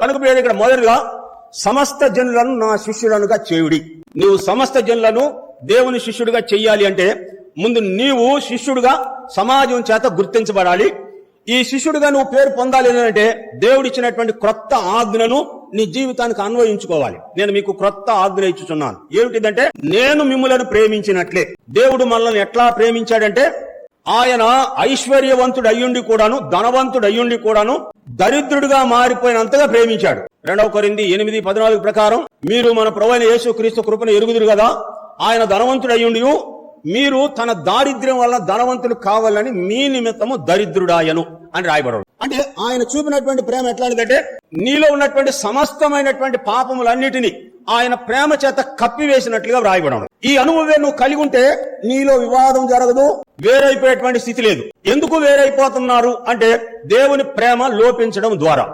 కనుక ఇక్కడ మొదటిగా సమస్త జనులను నా శిష్యులనుగా చేయుడి. నీవు సమస్త జనులను దేవుని శిష్యుడిగా చెయ్యాలి అంటే ముందు నీవు శిష్యుడిగా సమాజం చేత గుర్తించబడాలి. ఈ శిష్యుడిగా నువ్వు పేరు పొందాలి అంటే దేవుడిచ్చినటువంటి క్రొత్త ఆజ్ఞను నీ జీవితానికి అన్వయించుకోవాలి. నేను మీకు క్రొత్త ఆజ్ఞ ఇచ్చుచున్నాను. ఏమిటిదంటే, నేను మిమ్ములను ప్రేమించినట్లే. దేవుడు మనల్ని ఎట్లా ప్రేమించాడంటే, ఆయన ఐశ్వర్యవంతుడు అయ్యుండి కూడాను, ధనవంతుడు అయ్యుండి కూడాను దరిద్రుడిగా మారిపోయినంతగా ప్రేమించాడు. 2 కొరింథీ 8:14 ప్రకారం మీరు మన ప్రభువైన యేసుక్రీస్తు కృపను ఎరుగుదురు కదా, ఆయన ధనవంతుడు అయ్యుండి మీరు తన దారిద్ర్యం వల్ల ధనవంతులు కావాలని మీ నిమిత్తము దరిద్రుడాయను అని రాయబడరు. అంటే ఆయన చూపినటువంటి ప్రేమ ఎట్లాంటిదంటే, నీలో ఉన్నటువంటి సమస్తమైనటువంటి పాపములన్నిటినీ ఆయన ప్రేమ చేత కప్పివేసినట్లుగా వ్రాయబడడం. ఈ అనుభవం నువ్వు కలిగి ఉంటే నీలో వివాదం జరగదు, వేరైపోయేటువంటి స్థితి లేదు. ఎందుకు వేరైపోతున్నారు అంటే దేవుని ప్రేమ లోపించడం ద్వారా.